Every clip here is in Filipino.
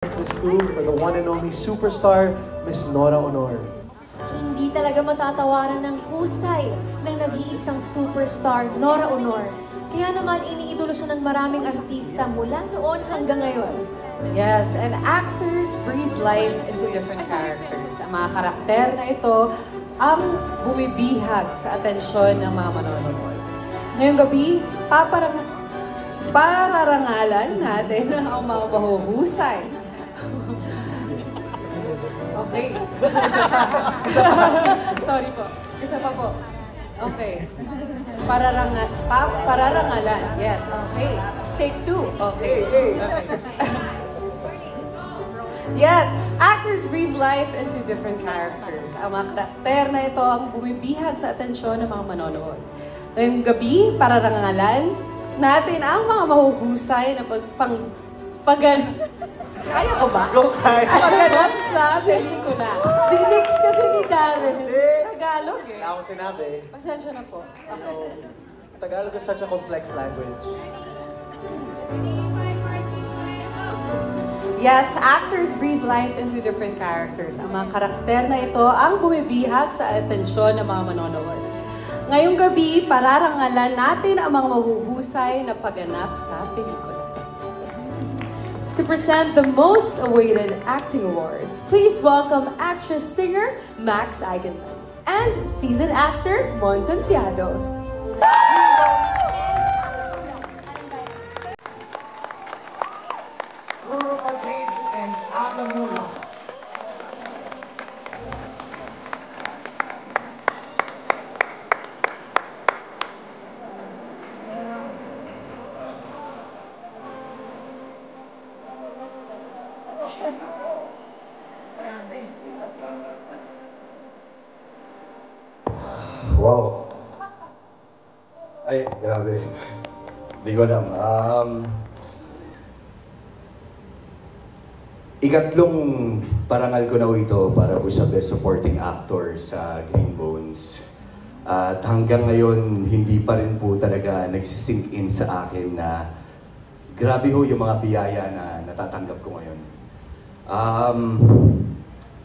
Miss Crew for the one and only superstar, Miss Nora Honor. Hindi talaga matatawaran ng husay ng nag-iisang superstar, Nora Honor. Kaya naman iniidolo siya ng maraming artista mula noon hanggang ngayon. Yes, and actors breathe life into different characters. Ang mga karakter na ito ang bumibihag sa atensyon ng mga manonood. Ngayong gabi, pararangalan natin ang mga mahuhusay. Okay. Sorry po. Isa pa po. Okay. Pararangalan. Yes, okay. Take two. Okay. Yes, actors breathe life into different characters. Ang mga karakter na ito ang bumibihag sa atensyon ng mga manonood. Ngayong gabi, pararangalan natin ang mga mahuhusay na Kaya ko ba? Go, Kai! Pagganap sa pelikula. Jinx kasi ni Darren. Tagalog eh. Wala akong sinabi. Pasensya na po. Okay. Tagalog is such a complex language. Yes, actors breathe life into different characters. Ang mga karakter na ito ang bumibihag sa atensyon ng mga manonood. Ngayong gabi, pararangalan natin ang mga mahuhusay na pagganap sa pelikula. To present the most awaited acting awards, please welcome actress-singer Max Eigenmann and seasoned actor Mon Confiado. Ruro Madrid and Adam Mulo. Wow. Ay, grabe. Hindi ko alam. Ikatlong parangal ko na ito para po sa Best Supporting Actor sa Green Bones. At hanggang ngayon, hindi pa rin po talaga nagsisink in sa akin na grabe ho yung mga biyaya na natatanggap ko ngayon.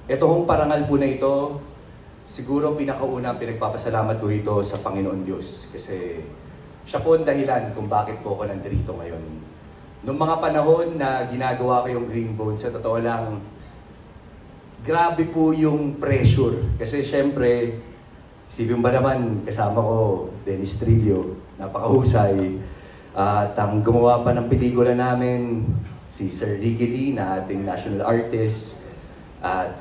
Ito hong parangal po na ito, siguro pinakaunang pinagpapasalamat ko ito sa Panginoon Diyos kasi siya po ang dahilan kung bakit po ako nandito ngayon. Noong mga panahon na ginagawa ko yung Green Bones, sa totoo lang, grabe po yung pressure. Kasi syempre, isipin ba naman, kasama ko, Dennis Trillo, napakahusay. At ang gumawa pa ng pelikula namin, si Sir Ricky Lee, na ating national artist. At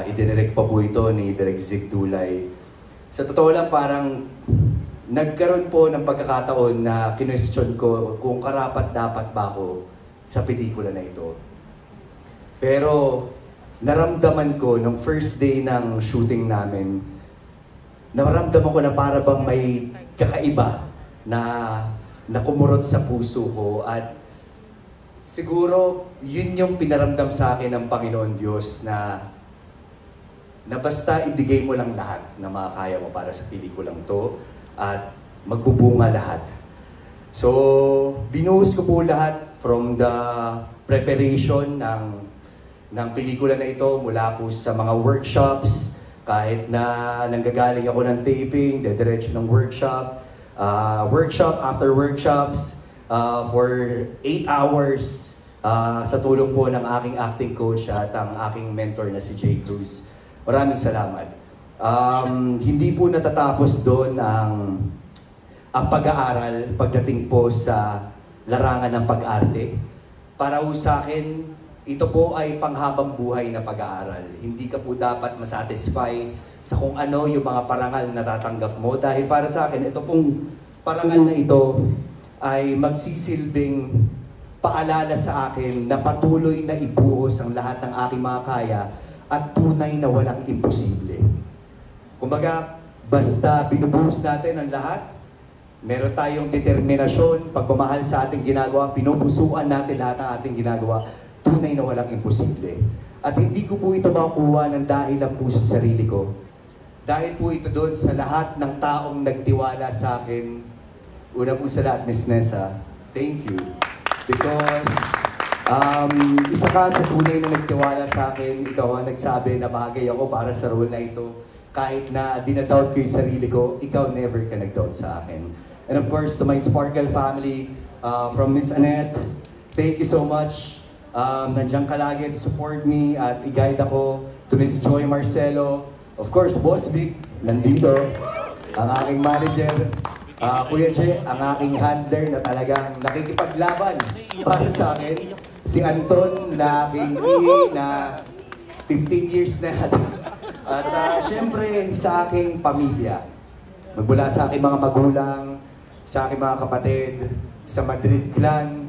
idinirect pa po ito ni Direk Zig Dulay. Sa totoo lang, parang nagkaroon po ng pagkakataon na kinwestiyon ko kung karapat-dapat ba ako sa pelikula na ito. Pero naramdaman ko nung first day ng shooting namin, naramdaman ko na para bang may kakaiba na kumurot sa puso ko at siguro yun yung pinaramdam sa akin ng Panginoon Diyos na basta ibigay mo lang lahat na makakaya mo para sa pelikulang to at magbubunga lahat. So, binuhos ko po lahat from the preparation ng pelikula na ito mula po sa mga workshops, kahit na nanggagaling ako ng taping, dediretso ng workshop, workshop after workshops, for 8 hours sa tulong po ng aking acting coach at ang aking mentor na si Jay Cruz. Maraming salamat. Hindi po natatapos doon ang pag-aaral pagdating po sa larangan ng pag-arte. Para po sa akin, ito po ay panghabang buhay na pag-aaral. Hindi ka po dapat masatisfy sa kung ano yung mga parangal na natatanggap mo. Dahil para sa akin, ito pong parangal na ito ay magsisilbing paalala sa akin na patuloy na ibuhos ang lahat ng aking mga kaya at tunay na walang imposible. Kumbaga, basta binubuhos natin ang lahat, meron tayong determinasyon, pagmamahal sa ating ginagawa, pinupusuan natin lahat ng ating ginagawa, tunay na walang imposible. At hindi ko po ito makukuha ng dahil lang po sa sarili ko. Dahil po ito doon sa lahat ng taong nagtiwala sa akin. Una po sa lahat, Miss Nessa, thank you. Because Isa ka sa tunay na nagtiwala sa akin. Ikaw ang nagsabi na bagay ako para sa role na ito. Kahit na dinadoubt ko yung sarili ko, ikaw never ka nag-doubt sa akin. And of course, to my Sparkle family, from Miss Annette, thank you so much. Nandiyan ka lagi to support me at i-guide ako. To Miss Joy Marcelo, of course, Boss Vic, nandito. Ang aking manager, Kuya Che, ang aking handler na talagang nakikipaglaban para sa akin. Si Anton, na aking PA na 15 years na natin. At syempre sa aking pamilya. Magmula sa aking mga magulang, sa aking mga kapatid, sa Madrid Clan,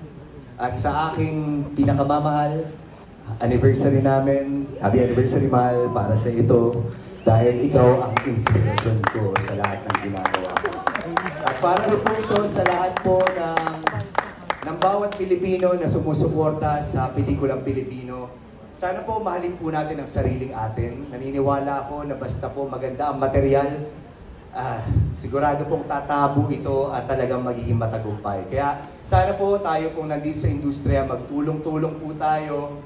at sa aking pinakamamahal, anniversary namin. Happy anniversary, mahal, para sa ito. Dahil ikaw ang inspiration ko sa lahat ng ginagawa ko. At para rin po ito sa lahat po ng bawat Pilipino na sumusuporta sa pelikulang Pilipino. Sana po mahalin po natin ang sariling atin. Naniniwala ako na basta po maganda ang material, sigurado pong tatabo ito at talagang magiging matagumpay. Kaya sana po tayo pong nandito sa industriya, magtulong-tulong po tayo.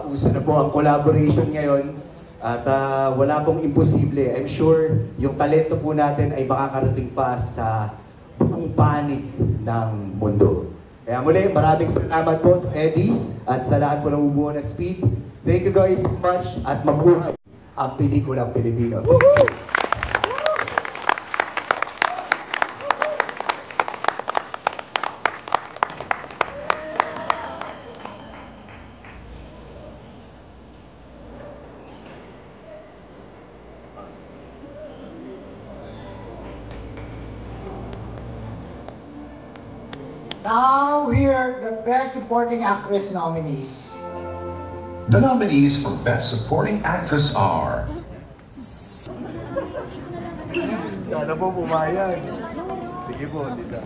Uso na po ang collaboration ngayon at wala pong imposible. I'm sure yung talento po natin ay makakarating pa sa buong panig ng mundo. Kaya muli, maraming salamat po to Eddies at sa lahat po ng ubuo na Speed. Thank you guys so much at mabuhay ang pelikulang Pilipino. Now, here are the Best Supporting Actress nominees. The nominees for Best Supporting Actress are... Sana po pumayag. Sige po, dito.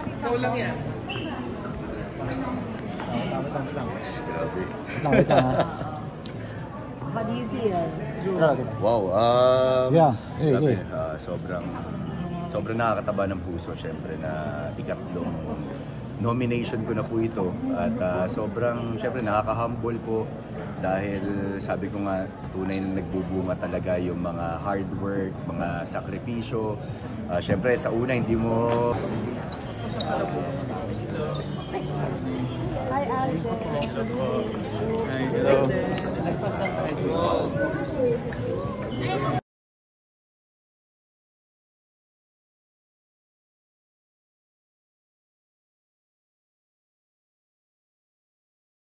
Ikaw lang yan. How do you feel? Wow, grabe, sobrang nakakataba ng puso syempre na ikatlong nomination ko na po ito at sobrang syempre nakaka-humble po dahil sabi ko nga tunay na nagbubunga talaga yung mga hard work, mga sakripisyo. Syempre sa una hindi mo Hi, Alden.